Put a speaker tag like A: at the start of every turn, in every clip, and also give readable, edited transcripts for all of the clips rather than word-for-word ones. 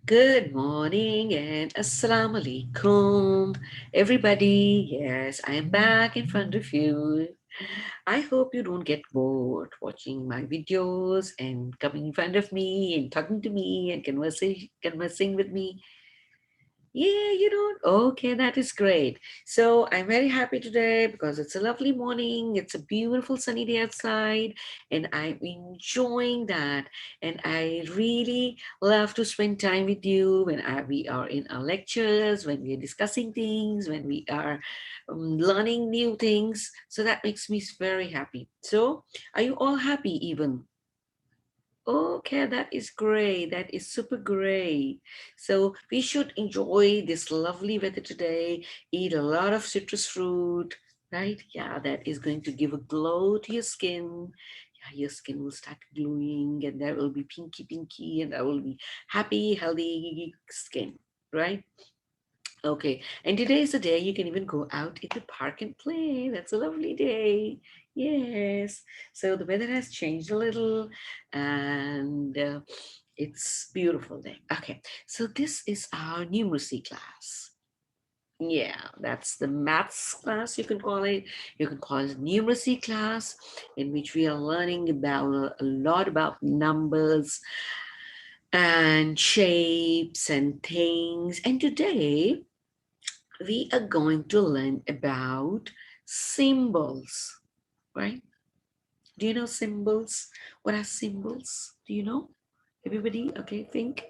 A: Good morning and assalamu alaikum, everybody. Yes, I am back in front of you. I hope you don't get bored watching my videos and coming in front of me and talking to me and conversing with me. Yeah, you don't? Okay, that is great. So I'm very happy today because it's a lovely morning. It's a beautiful sunny day outside, and I'm enjoying that. And I really love to spend time with you when we are in our lectures, when we are discussing things, when we are learning new things. So that makes me very happy. So, are you all happy even? Okay, that is great. That is super great. So we should enjoy this lovely weather today. Eat a lot of citrus fruit, right? Yeah, that is going to give a glow to your skin. Yeah, your skin will start glowing and that will be pinky, pinky, and that will be happy, healthy skin, right? Okay, and today is a day you can even go out in the park and play. That's a lovely day. Yes. So the weather has changed a little and it's beautiful day. Okay, so this is our numeracy class. Yeah, that's the maths class, you can call it. You can call it numeracy class, in which we are learning about a lot about numbers and shapes and things. And today we are going to learn about symbols, right? Do you know symbols? What are symbols? Do you know? Everybody? Okay, think.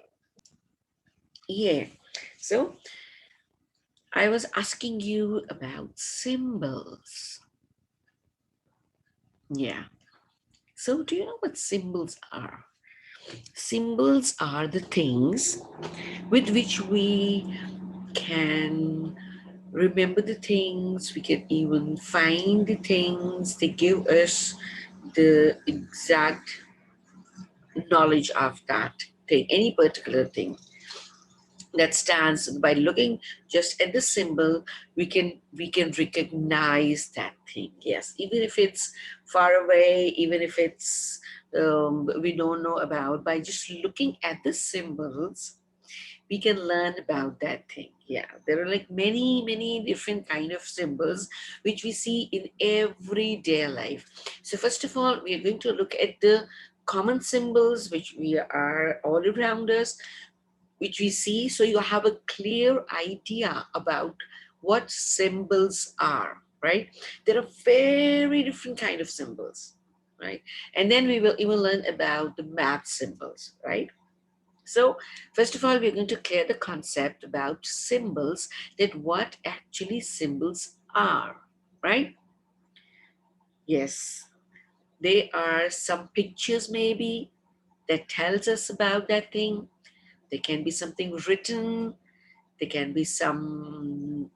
A: Yeah. So I was asking you about symbols. Yeah. So do you know what symbols are? Symbols are the things with which we can remember the things, we can even find the things, they give us the exact knowledge of that thing, any particular thing that stands. By looking just at the symbol, we can recognize that thing. Yes, even if it's far away, even if it's we don't know about, by just looking at the symbols we can learn about that thing. Yeah, there are like many different kind of symbols which we see in everyday life. So first of all, we are going to look at the common symbols which we are all around us, which we see, so you have a clear idea about what symbols are, right? There are very different kind of symbols, right? And then we will even learn about the math symbols, right? So, first of all, we're going to clear the concept about symbols, that what actually symbols are, right? Yes, they are some pictures maybe that tells us about that thing. There can be something written. There can be some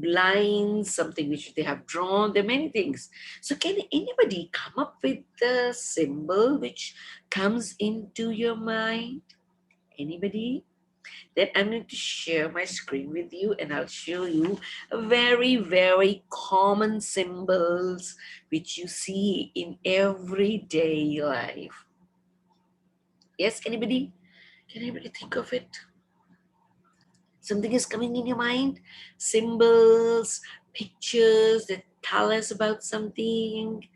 A: lines, something which they have drawn. There are many things. So, can anybody come up with the symbol which comes into your mind? Anybody? Then I'm going to share my screen with you and I'll show you very common symbols which you see in everyday life. Yes, anybody? Can anybody think of it? Something is coming in your mind? Symbols, pictures that tell us about something.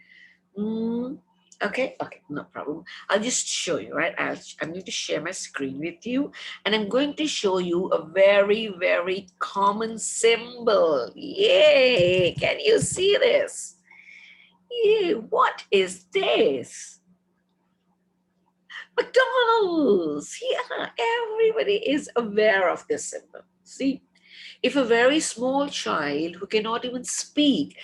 A: Mm, okay, no problem. I'll just show you, right? I'm going to share my screen with you and I'm going to show you a very common symbol. Yay! Can you see this? Yay! What is this? McDonald's! Yeah, everybody is aware of this symbol. See, if a very small child who cannot even speak,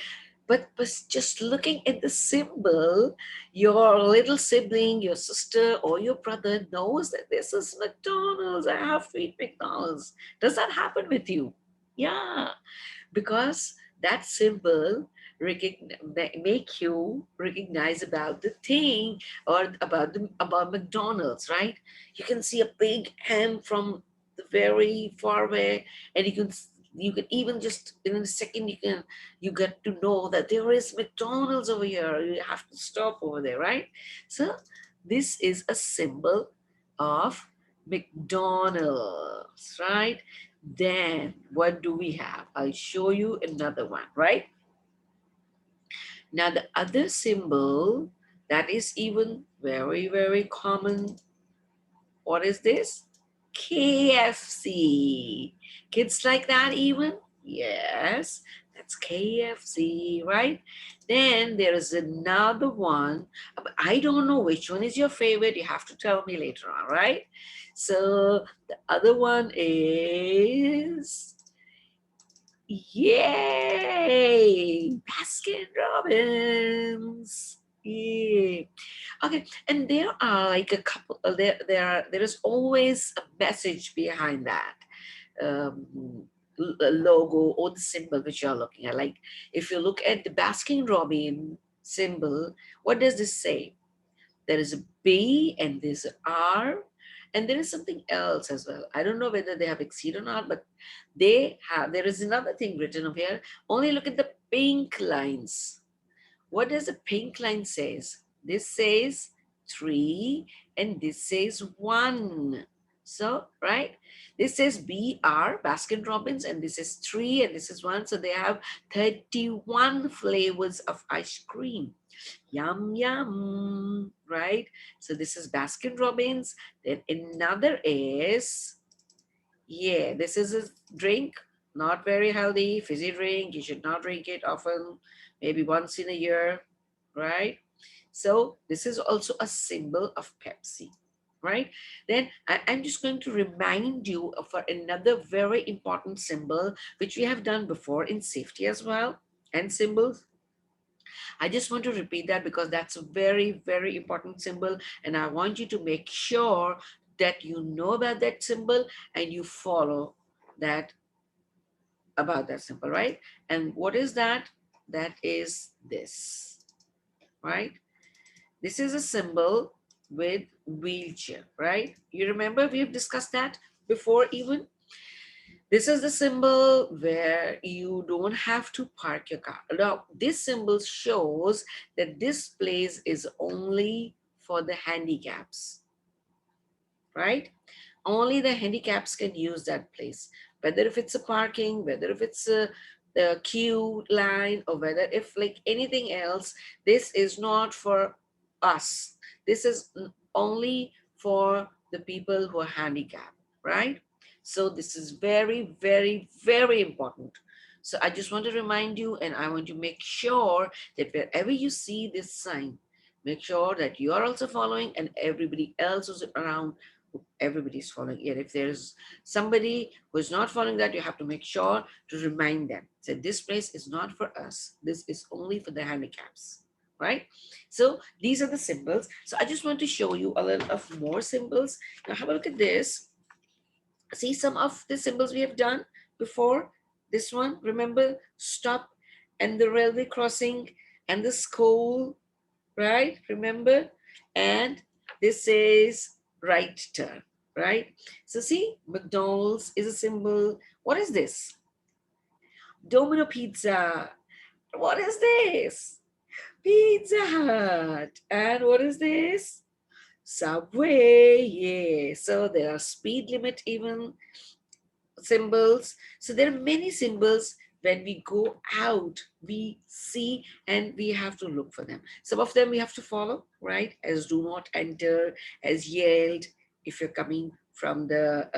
A: but was just looking at the symbol, your little sibling, your sister, or your brother knows that this is McDonald's. I have to eat McDonald's. Does that happen with you? Yeah, because that symbol make you recognize about the thing, or about McDonald's, right? You can see a big M from the very far away, and you can even just in a second you get to know that there is McDonald's over here. You have to stop over there, right? So this is a symbol of McDonald's, right? Then what do we have? I'll show you another one, right? Now the other symbol that is even very, very common, what is this? KFC. Kids like that even? Yes, that's KFC, right? Then there is another one. But I don't know which one is your favorite. You have to tell me later on, right? So the other one is, yay, Baskin Robbins. Yeah. Okay, and there are like a couple. There is always a message behind that logo or the symbol which you're looking at. Like if you look at the Baskin Robbins symbol, what does this say? There is a B and there's an R, and there is something else as well. I don't know whether they have exceed or not, but they have. There is another thing written over here. Only look at the pink lines. What does the pink line says? This says 3 and this says 1. So, right? This says BR, Baskin Robbins, and this is 3 and this is 1. So they have 31 flavors of ice cream. Yum, yum, right? So this is Baskin Robbins. Then another is, yeah, this is a drink, not very healthy, fizzy drink. You should not drink it often, maybe once in a year, right? So this is also a symbol of Pepsi, right? Then I'm just going to remind you of another very important symbol, which we have done before in safety as well, and symbols. I just want to repeat that because that's a very, very important symbol. And I want you to make sure that you know about that symbol and you follow that about that symbol, right? And what is that? That is this, right? This is a symbol with wheelchair, right? You remember we've discussed that before even? This is the symbol where you don't have to park your car. Now, this symbol shows that this place is only for the handicaps, right? Only the handicaps can use that place. Whether if it's a parking, whether if it's the queue line, or whether if like anything else, this is not for us. This is only for the people who are handicapped, right? So this is very, very, very important. So I just want to remind you, and I want to make sure that wherever you see this sign, make sure that you are also following and everybody else who's around, everybody's following it. If there's somebody who's not following that, you have to make sure to remind them. So this place is not for us. This is only for the handicaps, right? So these are the symbols. So I just want to show you a little of more symbols. Now have a look at this. See some of the symbols we have done before. This one, remember, stop and the railway crossing and the school, right? Remember? And this is right turn, right? So see, McDonald's is a symbol. What is this? Domino Pizza. What is this? Pizza Hut. And what is this? Subway. Yeah. So there are speed limit even symbols. So there are many symbols. When we go out, we see and we have to look for them. Some of them we have to follow, right? As do not enter, as yelled, if you're coming from the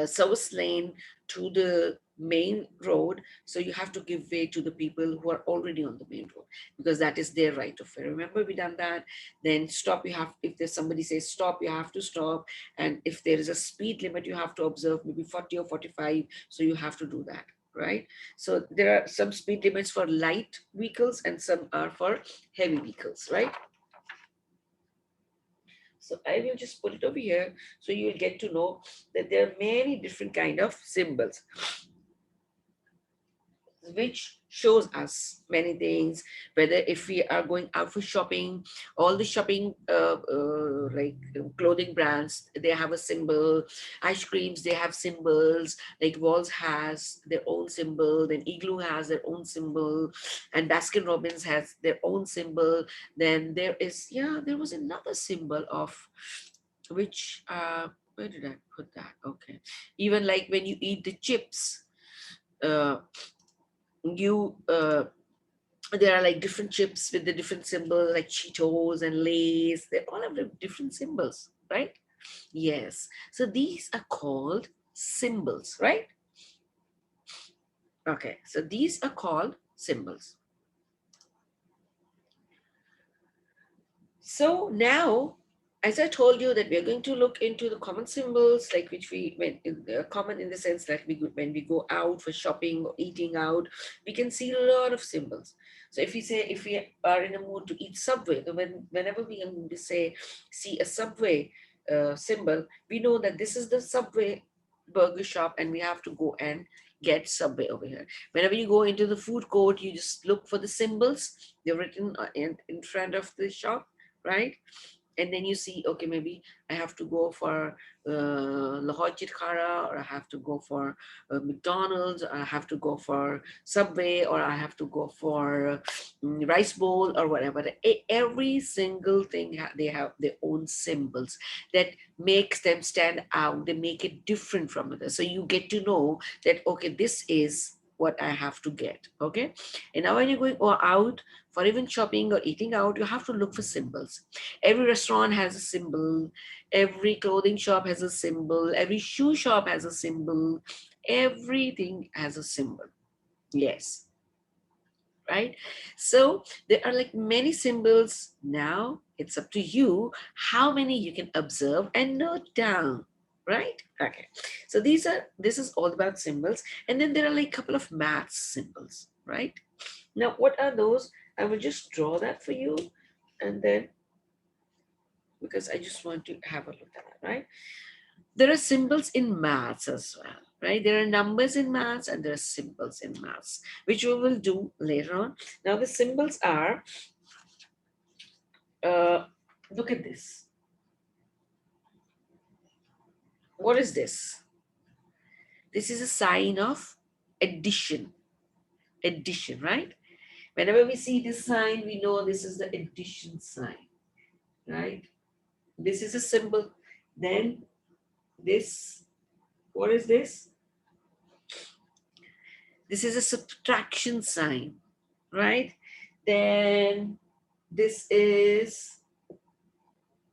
A: service lane to the main road, so you have to give way to the people who are already on the main road because that is their right of way. Remember, we done that. Then stop, you have, if there's somebody says stop, you have to stop. And if there is a speed limit, you have to observe maybe 40 or 45, so you have to do that, right? So there are some speed limits for light vehicles and some are for heavy vehicles, right? So I will just put it over here so you will get to know that there are many different kind of symbols. which shows us many things, whether if we are going out for shopping, all the shopping like clothing brands, they have a symbol. Ice creams, they have symbols, like Walls has their own symbol, then Igloo has their own symbol, and Baskin Robbins has their own symbol. Then there is, yeah, there was another symbol of which where did I put that? Okay, even like when you eat the chips, uh you there are like different chips with the different symbols, like Cheetos and Lay's. They all have different symbols, right? Yes. So these are called symbols, right? Okay. So these are called symbols. So now, as I told you that we are going to look into the common symbols, like which we, when common in the sense that when we go out for shopping or eating out, we can see a lot of symbols. So if we say, if we are in a mood to eat Subway, then whenever we say, see a Subway symbol, we know that this is the Subway burger shop and we have to go and get Subway over here. Whenever you go into the food court, you just look for the symbols. They're written in front of the shop, right? And then you see, okay, maybe I have to go for Lahore Chitkara, or I have to go for McDonald's, or I have to go for Subway, or I have to go for rice bowl or whatever. Every single thing, they have their own symbols that makes them stand out. They make it different from others. So you get to know that, okay, this is what I have to get. Okay. And now when you're going out for even shopping or eating out, you have to look for symbols. Every restaurant has a symbol. Every clothing shop has a symbol. Every shoe shop has a symbol. Everything has a symbol. Yes, right? So there are like many symbols. Now it's up to you how many you can observe and note down, right? Okay. So this is all about symbols. And then there are like a couple of math symbols, right? Now, what are those? I will just draw that for you, and then, because I just want to have a look at it, right? There are symbols in maths as well, right? There are numbers in maths and there are symbols in maths, which we will do later on. Now, the symbols are, uh, look at this. What is this? This is a sign of addition. Addition, right? Whenever we see this sign, we know this is the addition sign, right? This is a symbol. Then this, what is this? This is a subtraction sign, right? Then this is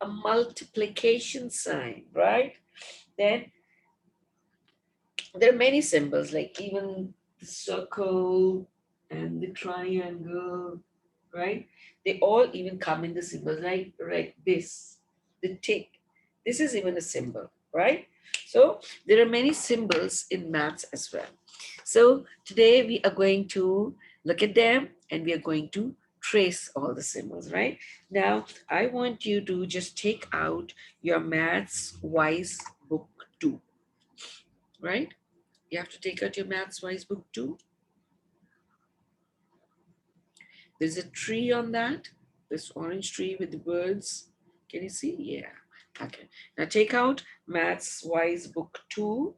A: a multiplication sign, right? Then there are many symbols, like even the circle and the triangle, right? They all even come in the symbols, like this, the tick. This is even a symbol, right? So there are many symbols in maths as well. So today we are going to look at them and we are going to trace all the symbols, right? Now, I want you to just take out your Maths Wise Book 2, right? You have to take out your Maths Wise Book 2. There's a tree on that, this orange tree with the birds. Can you see? Yeah. Okay. Now take out Maths Wise Book 2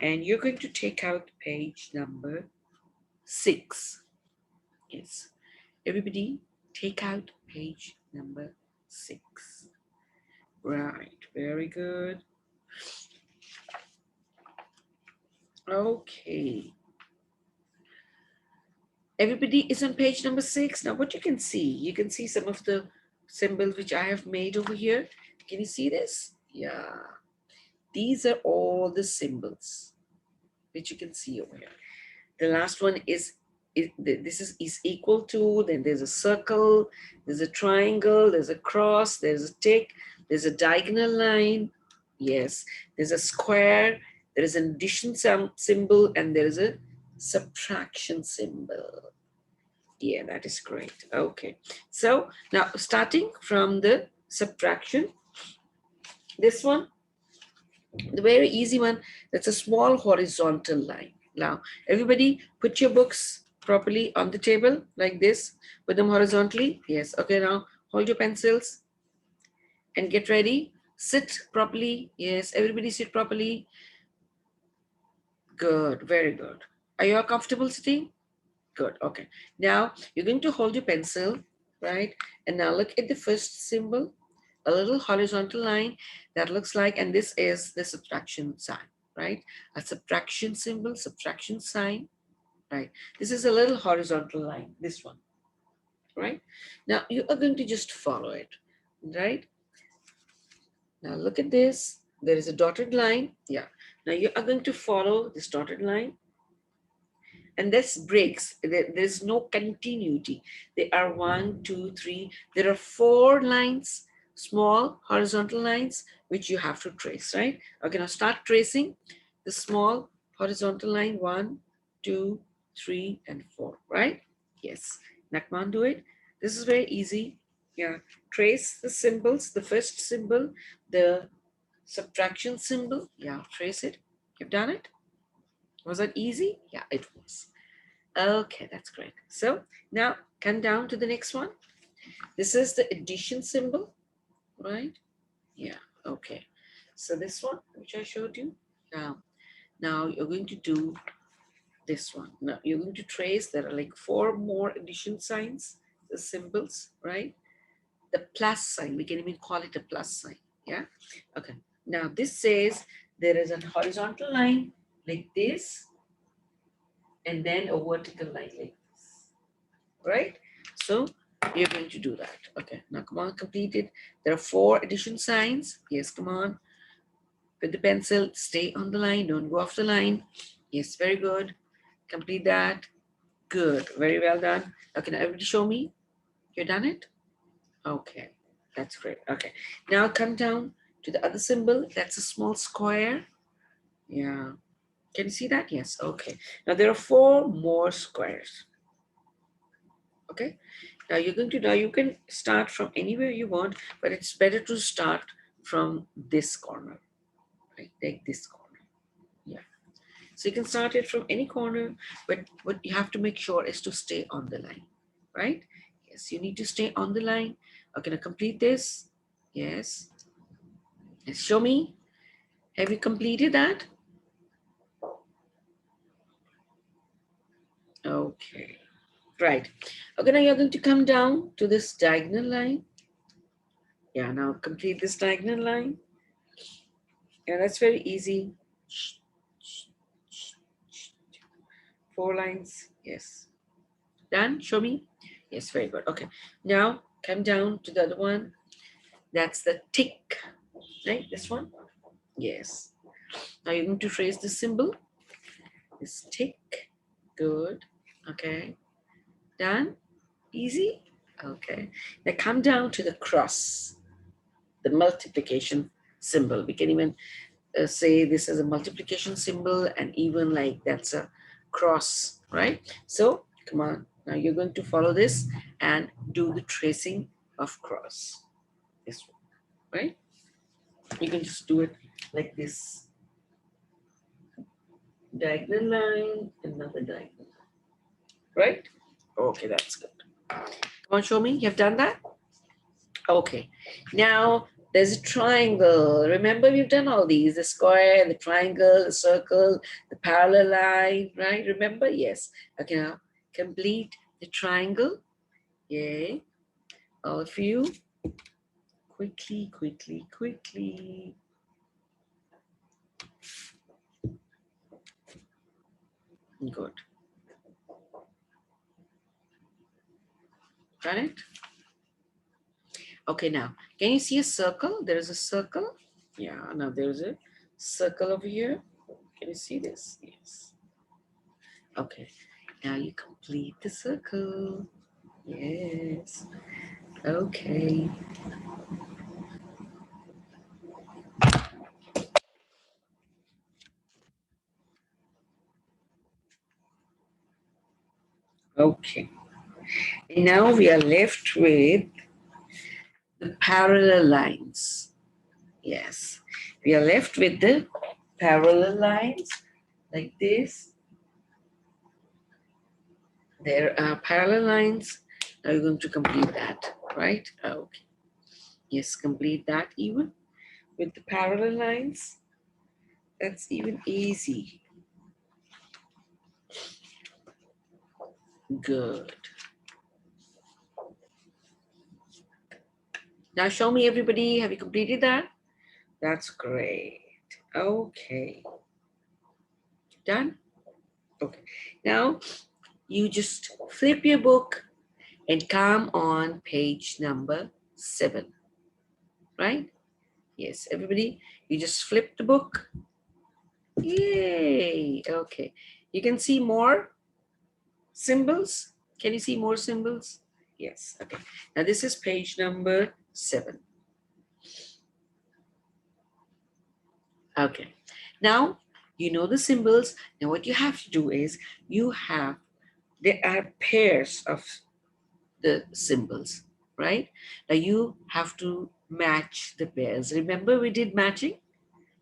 A: and you're going to take out page number 6. Yes. Everybody take out page number 6. Right. Very good. Okay. Everybody is on page number 6. Now what you can see some of the symbols which I have made over here. Can you see this? Yeah. These are all the symbols which you can see over here. The last one is this is equal to, then there's a circle, there's a triangle, there's a cross, there's a tick, there's a diagonal line. Yes, there's a square, there is an addition symbol, and there is a subtraction symbol. Yeah, that is great. Okay, so now starting from the subtraction, this one, the very easy one, that's a small horizontal line, Now, everybody put your books properly on the table like this. Put them horizontally. Yes. Okay, now hold your pencils and get ready. Sit properly. Yes, everybody sit properly. Good, very good. Are you all comfortable sitting? Good, okay. Now you're going to hold your pencil, right? And now look at the first symbol, a little horizontal line that looks like, and this is the subtraction sign, right? A subtraction symbol, subtraction sign, right? This is a little horizontal line, this one, right? Now you are going to just follow it, right? Now look at this. There is a dotted line. Yeah. Now you are going to follow this dotted line. And this breaks. There's no continuity. There are 1, 2, 3. There are 4 lines, small horizontal lines, which you have to trace, right? Okay, now start tracing the small horizontal line. 1, 2, 3, and 4, right? Yes. Now come on, do it. This is very easy. Yeah. Trace the symbols. The first symbol, the subtraction symbol. Yeah, trace it. You've done it. Was that easy? Yeah, it was. Okay, that's great. So now come down to the next one. This is the addition symbol, right? Yeah, okay. So this one, which I showed you. Now you're going to do this one. Now you're going to trace, there are like 4 more addition signs, the symbols, right? The plus sign, we can even call it a plus sign, yeah? Okay, now this says there is a horizontal line like this, and then a vertical line like this, right? So you're going to do that. Okay, now come on, complete it. There are 4 addition signs. Yes, come on. With the pencil, stay on the line, don't go off the line. Yes, very good. Complete that. Good, very well done. Okay, now everybody show me. You done it? Okay, that's great. Okay, now come down to the other symbol. That's a small square. Yeah, can you see that? Yes, okay. Now there are 4 more squares. Okay, now you're going to, now you can start from anywhere you want, but it's better to start from this corner, right? Like this corner. Yeah. So you can start it from any corner, but what you have to make sure is to stay on the line, right? Yes, you need to stay on the line. Okay, now complete this. Yes. Yes, show me. Have you completed that? Okay. Right. Okay, now you're going to come down to this diagonal line. Yeah, now complete this diagonal line. Yeah, that's very easy. 4 lines. Yes. Done? Show me. Yes, very good. Okay. Now come down to the other one. That's the tick. Right? This one? Yes. Now you're going to trace the symbol. This tick. Good. Okay. Done? Easy? Okay. Now come down to the cross, the multiplication symbol. We can even say this is a multiplication symbol, and even like that's a cross, right? So come on, now you're going to follow this and do the tracing of cross, this one, right? You can just do it like this. Diagonal line, another diagonal line, right? Okay, that's good. Come on, show me, you've done that? Okay, now there's a triangle. Remember, we've done all these, the square, the triangle, the circle, the parallel line, right? Remember? Yes. Okay, now complete the triangle. Yay. All of you. Quickly, quickly, quickly. Good. Got it? Okay, now, can you see a circle? There is a circle. Yeah, now there's a circle over here. Can you see this? Yes. Okay, now you complete the circle. Yes. Okay. Okay. And now we are left with the parallel lines. Yes. We are left with the parallel lines like this. There are parallel lines. Now you're going to complete that, right? Okay. Yes, complete that even with the parallel lines. That's even easy. Good. Now show me everybody. Have you completed that? That's great. Okay. Done? Okay. Now you just flip your book and come on page number 7. Right? Yes, everybody. You just flip the book. Yay. Okay. You can see more symbols. Can you see more symbols? Yes. Okay. Now this is page number 7. Okay. Now you know the symbols. Now what you have to do is there are pairs of the symbols, right? Now you have to match the pairs. Remember we did matching?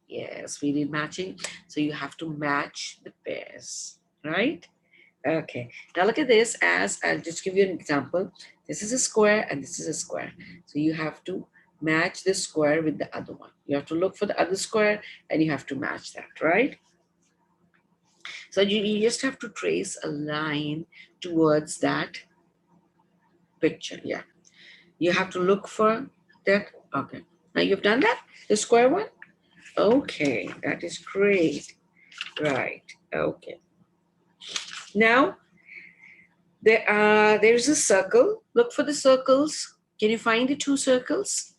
A: Yes, we did matching. So you have to match the pairs, right? Okay, now look at this. As I'll just give you an example. This is a square and this is a square. So you have to match this square with the other one. You have to look for the other square and you have to match that, right? So you just have to trace a line towards that picture. Yeah, you have to look for that. Okay, now you've done that, the square one. Okay, that is great. Right. Okay. Now there's a circle. Look for the circles. Can you find the 2 circles?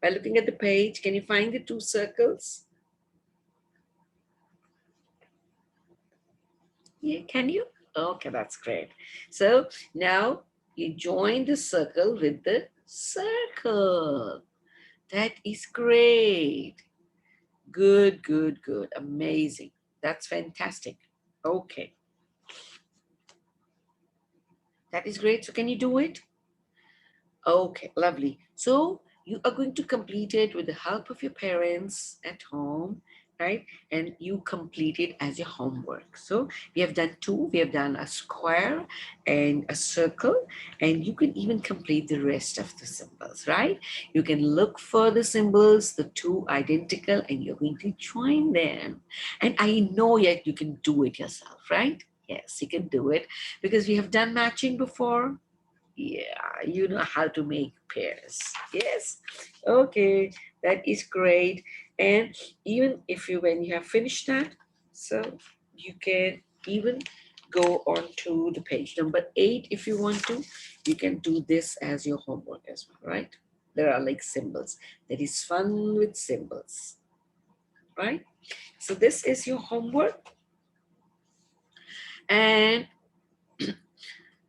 A: By looking at the page, can you find the 2 circles? Yeah, can you? Okay, that's great. So now you join the circle with the circle. That is great. Good, good, good. Amazing. That's fantastic. Okay. That is great. So can you do it? Okay, lovely. So you are going to complete it with the help of your parents at home, right? And you complete it as your homework. So we have done 2. We have done a square and a circle, and you can even complete the rest of the symbols, right? You can look for the symbols, the 2 identical, and you're going to join them. And I know yet you can do it yourself, right? Yes, you can do it because we have done matching before. Yeah, you know how to make pairs. Yes. Okay, that is great. And even if when you have finished that, so you can even go on to the page number 8 if you want to. You can do this as your homework as well, right? There are like symbols. That is fun with symbols, right? So this is your homework. And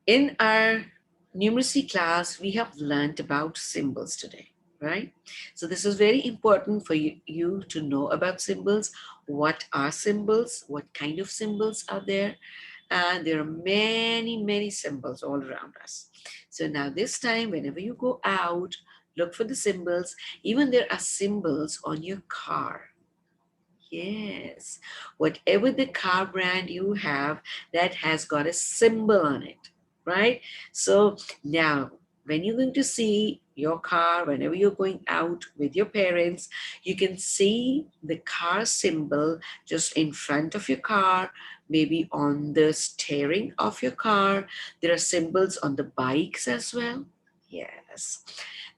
A: in our numeracy class, we have learned about symbols today, right? So this is very important for you to know about symbols. What are symbols? What kind of symbols are there? And there are many, many symbols all around us. So now this time, whenever you go out, look for the symbols. Even there are symbols on your car. Yes, whatever the car brand you have, that has got a symbol on it, right? So now, when you're going to see your car, whenever you're going out with your parents, you can see the car symbol just in front of your car, maybe on the steering of your car. There are symbols on the bikes as well. Yes.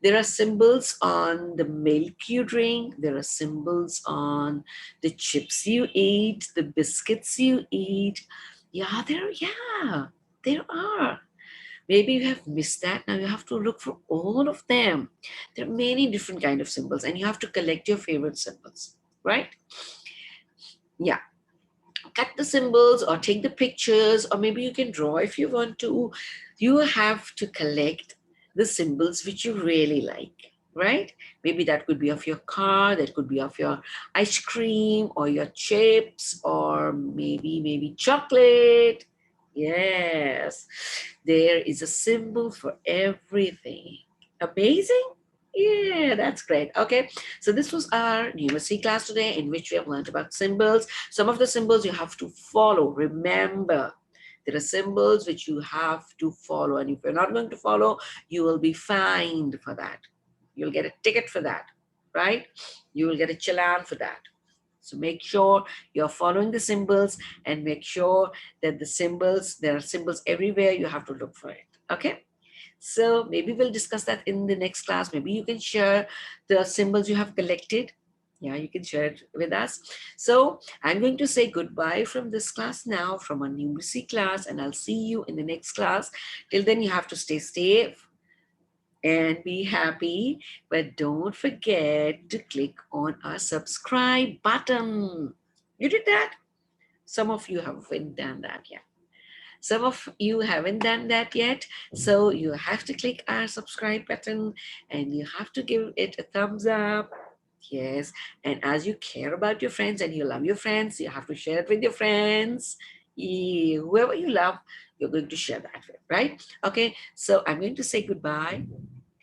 A: There are symbols on the milk you drink. There are symbols on the chips you eat, the biscuits you eat. There are. Maybe you have missed that. Now you have to look for all of them. There are many different kind of symbols, and you have to collect your favorite symbols, right? Yeah. Cut the symbols or take the pictures, or maybe you can draw if you want to. You have to collect the symbols which you really like, right? Maybe that could be of your car, that could be of your ice cream or your chips, or maybe chocolate. Yes, there is a symbol for everything. Amazing. Yeah, that's great. Okay, so this was our numeracy class today, in which we have learned about symbols. Some of the symbols you have to follow. Remember, There are symbols which you have to follow, and if you're not going to follow, you will be fined for that. You'll get a ticket for that, right? You will get a challan for that. So make sure you're following the symbols, and make sure that the symbols, there are symbols everywhere, you have to look for it. Okay? So maybe we'll discuss that in the next class. Maybe you can share the symbols you have collected. Yeah, you can share it with us. So I'm going to say goodbye from this class now, from our numeracy class, and I'll see you in the next class. Till then, you have to stay safe and be happy. But don't forget to click on our subscribe button. You did that? Some of you haven't done that yet. Some of you haven't done that yet. So you have to click our subscribe button, and you have to give it a thumbs up. Yes. And as you care about your friends and you love your friends, you have to share it with your friends. Whoever you love, you're going to share that with, right? Okay. So I'm going to say goodbye,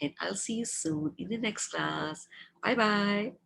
A: and I'll see you soon in the next class. Bye bye.